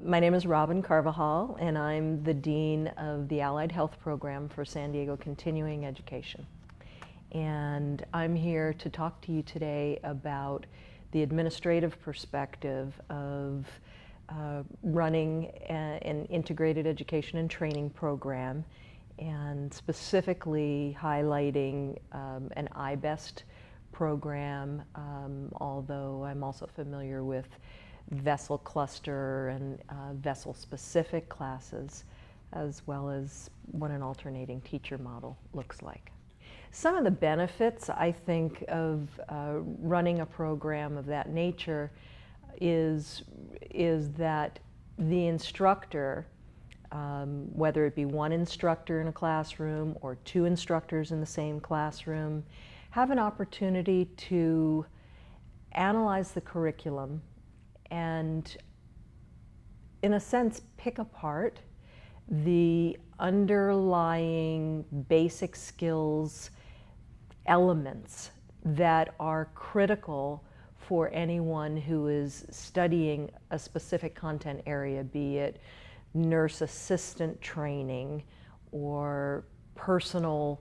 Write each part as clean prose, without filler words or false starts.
My name is Robin Carvajal, and I'm the Dean of the Allied Health Program for San Diego Continuing Education. And I'm here to talk to you today about the administrative perspective of running an integrated education and training program, and specifically highlighting an IBEST program, although I'm also familiar with vessel cluster and vessel specific classes, as well as what an alternating teacher model looks like. Some of the benefits, I think, of running a program of that nature is that the instructor, whether it be one instructor in a classroom or two instructors in the same classroom, have an opportunity to analyze the curriculum and, in a sense, pick apart the underlying basic skills elements that are critical for anyone who is studying a specific content area, be it nurse assistant training or personal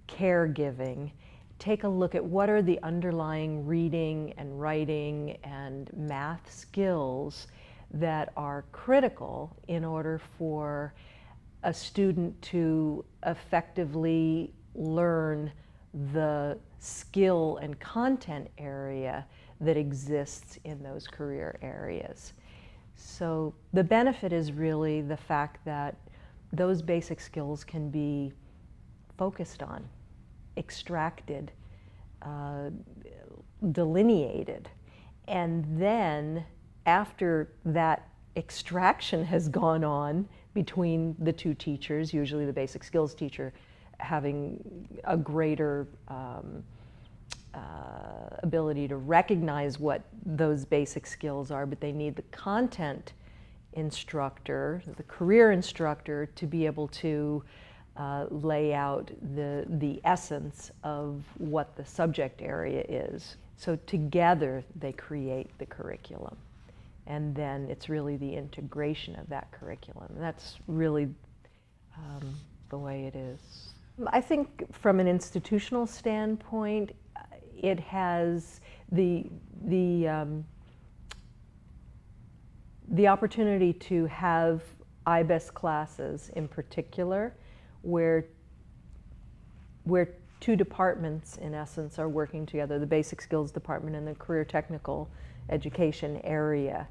caregiving. Take a look at what are the underlying reading and writing and math skills that are critical in order for a student to effectively learn the skill and content area that exists in those career areas. So the benefit is really the fact that those basic skills can be focused on, extracted, delineated, and then after that extraction has gone on between the two teachers, usually the basic skills teacher having a greater ability to recognize what those basic skills are, but they need the content instructor, the career instructor, to be able to lay out the essence of what the subject area is. So together they create the curriculum. And then it's really the integration of that curriculum. That's really the way it is. I think from an institutional standpoint, it has the opportunity to have IBEST classes in particular, where two departments, in essence, are working together, the basic skills department and the career technical education area,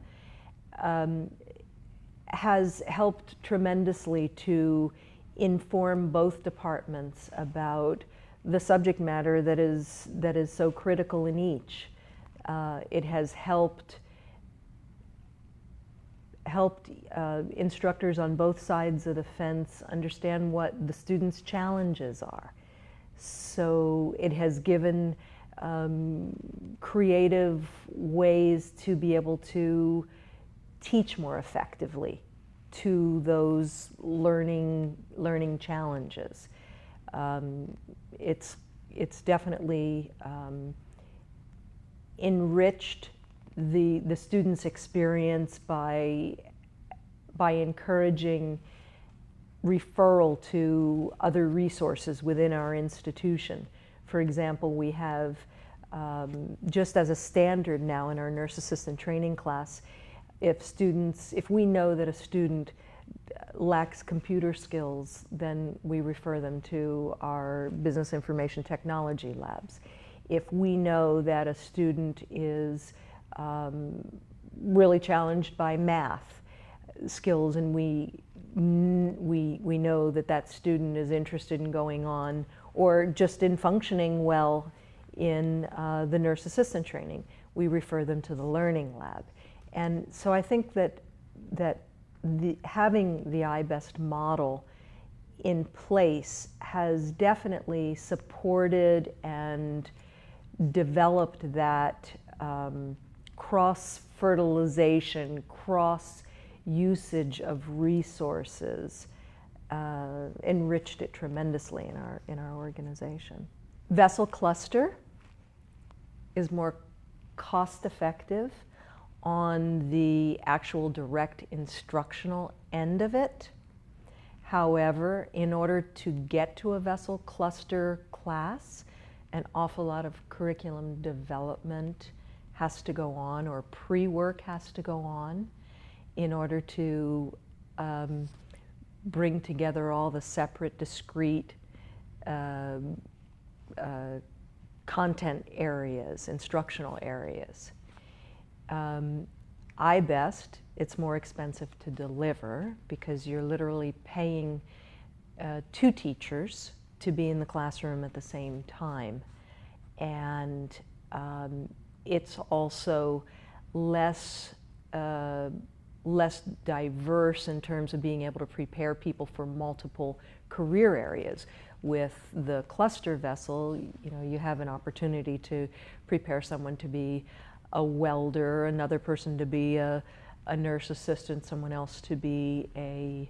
has helped tremendously to inform both departments about the subject matter that is so critical in each. It has helped instructors on both sides of the fence understand what the students' challenges are. So it has given creative ways to be able to teach more effectively to those learning challenges. It's definitely enriched the students' experience by encouraging referral to other resources within our institution. For example, we have, just as a standard now in our nurse assistant training class, if we know that a student lacks computer skills, then we refer them to our business information technology labs. If we know that a student is really challenged by math skills, and we know that that student is interested in going on or just in functioning well in the nurse assistant training, we refer them to the learning lab. And so I think that having the IBEST model in place has definitely supported and developed that cross-fertilization, cross-usage of resources, enriched it tremendously in our organization. Vessel cluster is more cost-effective on the actual direct instructional end of it. However, in order to get to a vessel cluster class, an awful lot of curriculum development has to go on, or pre-work has to go on, in order to bring together all the separate, discrete content areas, instructional areas. iBest, it's more expensive to deliver because you're literally paying 2 teachers to be in the classroom at the same time. And it's also less diverse in terms of being able to prepare people for multiple career areas. With the cluster vessel, you know, you have an opportunity to prepare someone to be a welder, another person to be a nurse assistant, someone else to be a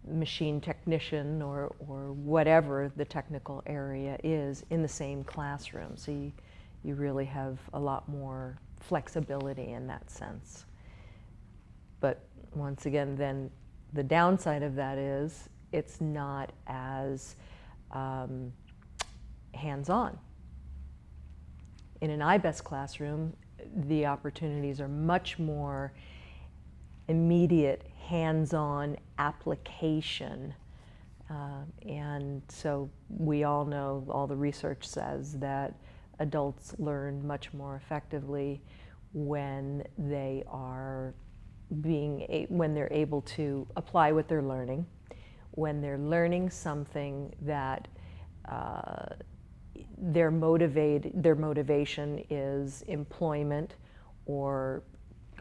machine technician, or whatever the technical area is, in the same classroom. So you really have a lot more flexibility in that sense. But once again, then the downside of that is it's not as hands-on. In an iBest classroom, the opportunities are much more immediate, hands-on application. And so we all know, all the research says that adults learn much more effectively when they are when they're able to apply what they're learning, when they're learning something that their motivation is employment or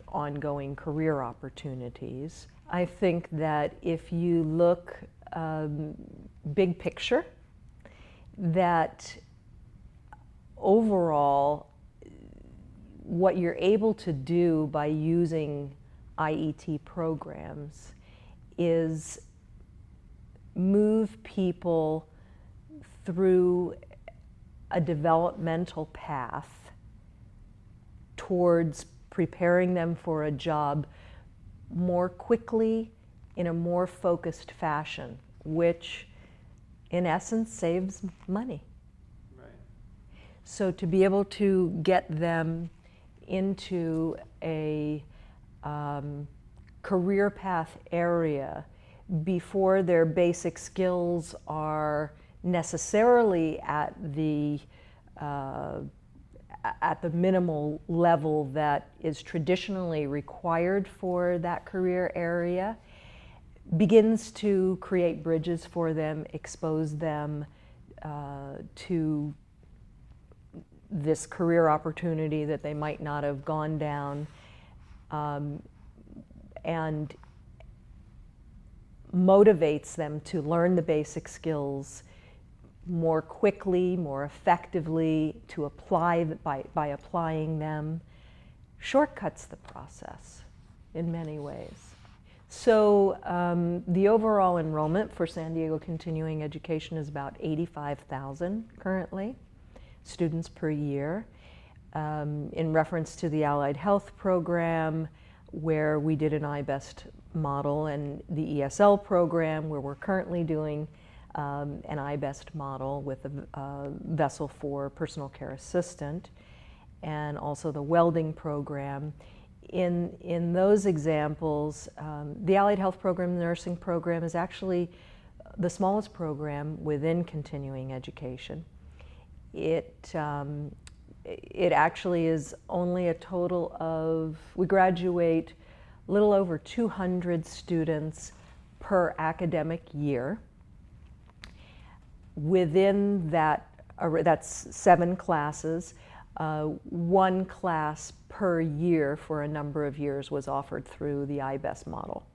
ongoing career opportunities. I think that if you look big picture, that overall what you're able to do by using IET programs is move people through a developmental path towards preparing them for a job more quickly, in a more focused fashion, which in essence saves money. Right. So to be able to get them into a career path area before their basic skills are necessarily at the minimal level that is traditionally required for that career area, begins to create bridges for them, expose them to this career opportunity that they might not have gone down, and motivates them to learn the basic skills more quickly, more effectively, to apply by applying them, shortcuts the process in many ways. So the overall enrollment for San Diego Continuing Education is about 85,000 currently, students per year. In reference to the Allied Health Program, where we did an iBest model, and the ESL program, where we're currently doing an iBest model with a vessel for personal care assistant, and also the welding program. In those examples, the Allied Health Program, the nursing program, is actually the smallest program within continuing education. It actually is only a total of, we graduate a little over 200 students per academic year. Within that, that's 7 classes. 1 class per year for a number of years was offered through the iBest model.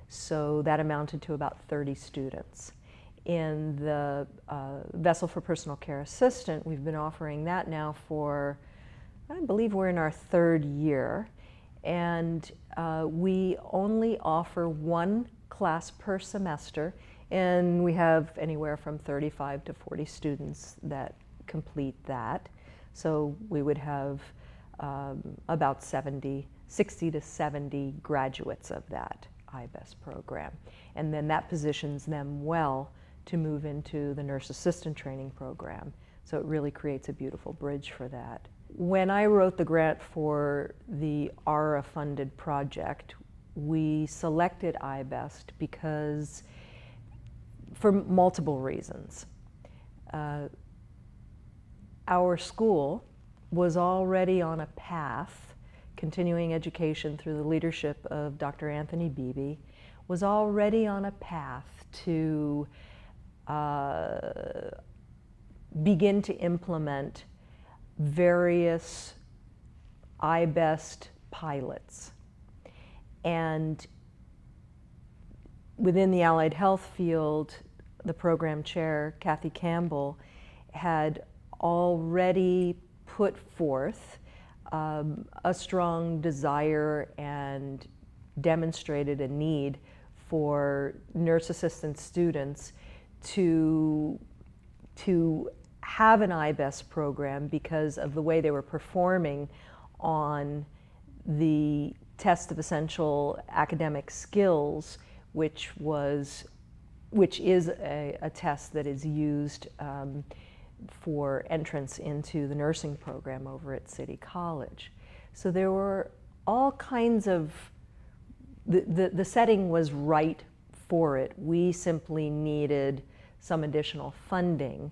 So that amounted to about 30 students. In the Vessel for Personal Care Assistant, we've been offering that now for, I believe we're in our 3rd year, and we only offer 1 class per semester, and we have anywhere from 35 to 40 students that complete that. So we would have about 60 to 70 graduates of that IBEST program. And then that positions them well to move into the nurse assistant training program. So it really creates a beautiful bridge for that. When I wrote the grant for the ARA-funded project, we selected IBEST because, for multiple reasons. Our school was already on a path, continuing education through the leadership of Dr. Anthony Beebe, was already on a path to begin to implement various IBEST pilots. And within the allied health field, the program chair, Kathy Campbell, had already put forth a strong desire and demonstrated a need for nurse assistant students to have an IBEST program because of the way they were performing on the test of essential academic skills, which is a test that is used for entrance into the nursing program over at City College. So there were all kinds of, the setting was right for it. We simply needed some additional funding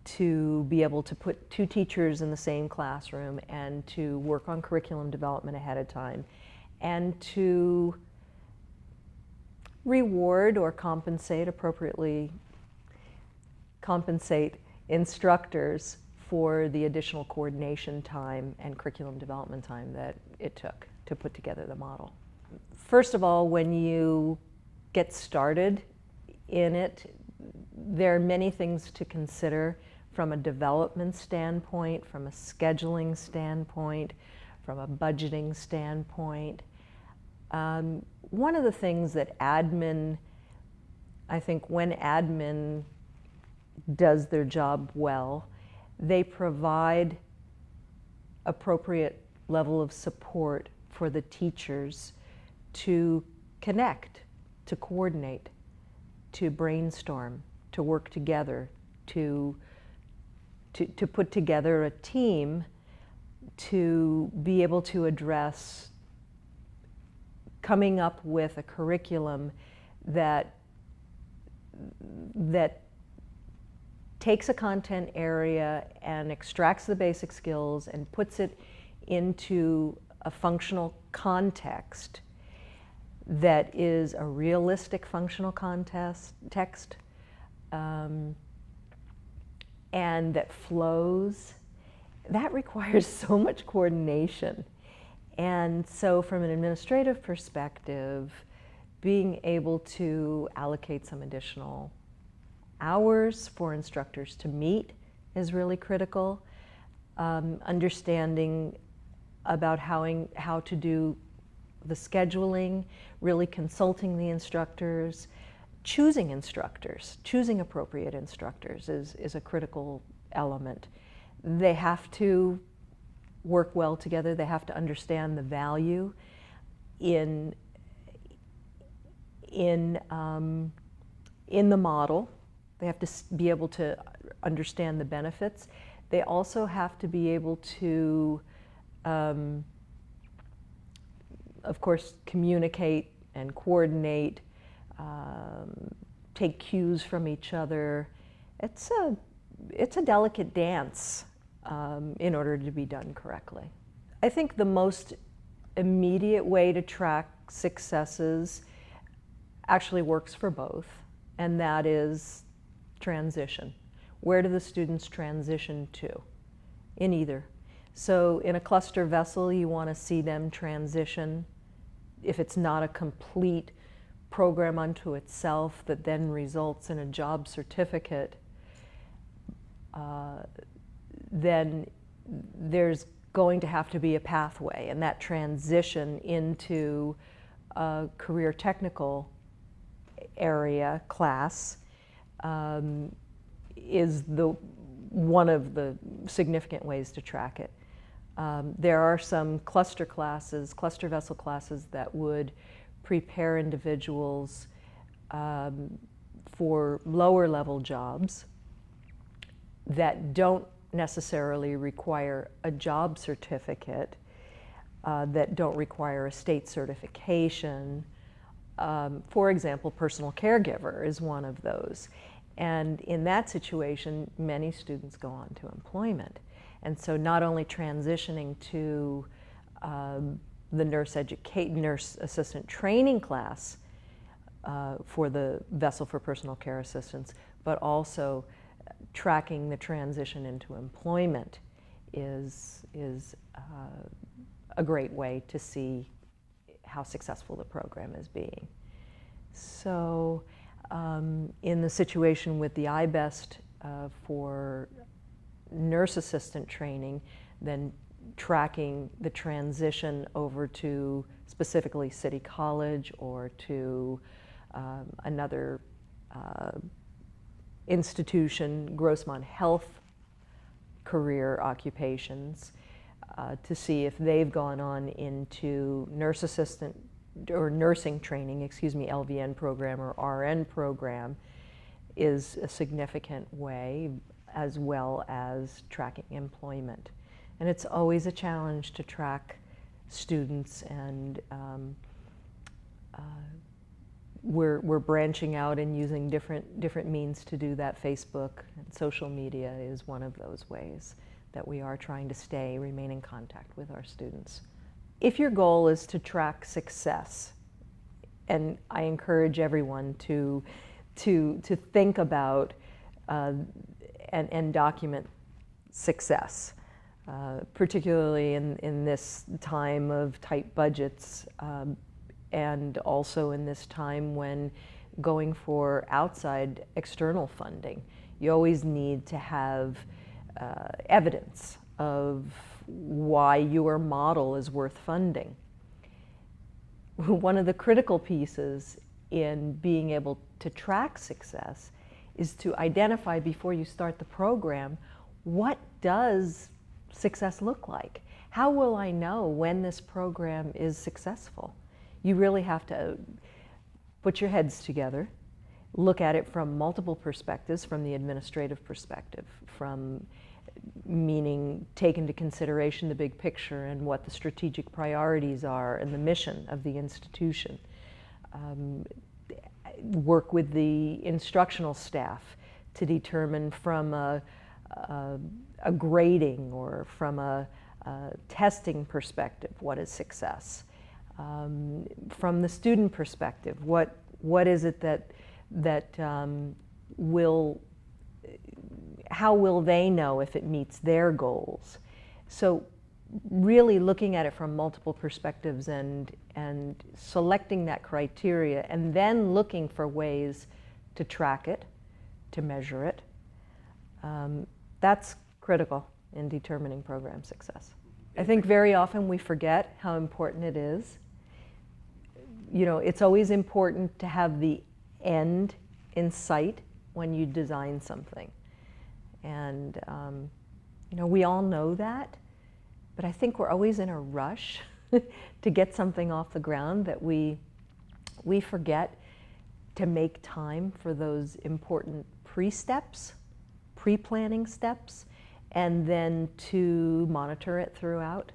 to be able to put 2 teachers in the same classroom and to work on curriculum development ahead of time and to reward or appropriately compensate instructors for the additional coordination time and curriculum development time that it took to put together the model. First of all, when you get started in it, there are many things to consider from a development standpoint, from a scheduling standpoint, from a budgeting standpoint. One of the things that admin, I think when admin does their job well, they provide appropriate level of support for the teachers to connect, to coordinate, to brainstorm, to work together, to put together a team to be able to address coming up with a curriculum that takes a content area and extracts the basic skills and puts it into a functional context that is a realistic functional text and that flows. That requires so much coordination. And so from an administrative perspective, being able to allocate some additional hours for instructors to meet is really critical. Understanding about how to do the scheduling, really consulting the instructors, choosing appropriate instructors is a critical element. They have to work well together. They have to understand the value in the model. They have to be able to understand the benefits. They also have to be able to, of course, communicate and coordinate, take cues from each other. It's a delicate dance in order to be done correctly. I think the most immediate way to track successes actually works for both, and that is transition. Where do the students transition to in either? So in a cluster vessel, you want to see them transition. If it's not a complete program unto itself that then results in a job certificate, then there's going to have to be a pathway, and that transition into a career technical area class is one of the significant ways to track it. There are some cluster classes, cluster vessel classes that would prepare individuals for lower level jobs that don't necessarily require a job certificate, that don't require a state certification. For example, personal caregiver is one of those. And in that situation, many students go on to employment. And so not only transitioning to the nurse assistant training class for the vessel for personal care assistants, but also tracking the transition into employment is a great way to see how successful the program is being. So in the situation with the iBest for nurse assistant training, then tracking the transition over to specifically City College or to another institution, Grossmont Health career occupations, to see if they've gone on into nurse assistant or nursing training, LVN program or RN program, is a significant way, as well as tracking employment. And it's always a challenge to track students, and we're branching out and using different means to do that. Facebook and social media is one of those ways that we are trying to remain in contact with our students. If your goal is to track success, and I encourage everyone to think about and document success, particularly in this time of tight budgets, and also in this time when going for outside external funding, you always need to have evidence of why your model is worth funding. One of the critical pieces in being able to track success is to identify before you start the program, what does success look like? How will I know when this program is successful? You really have to put your heads together, look at it from multiple perspectives, from the administrative perspective, from meaning take into consideration the big picture and what the strategic priorities are and the mission of the institution. Work with the instructional staff to determine from a grading or from a testing perspective what is success. From the student perspective, what is it how will they know if it meets their goals? So really looking at it from multiple perspectives and selecting that criteria, and then looking for ways to track it, to measure it, that's critical in determining program success. I think very often we forget how important it is. You know, it's always important to have the end in sight when you design something. And, you know, we all know that, but I think we're always in a rush to get something off the ground that we forget to make time for those important pre-steps, pre-planning steps, and then to monitor it throughout.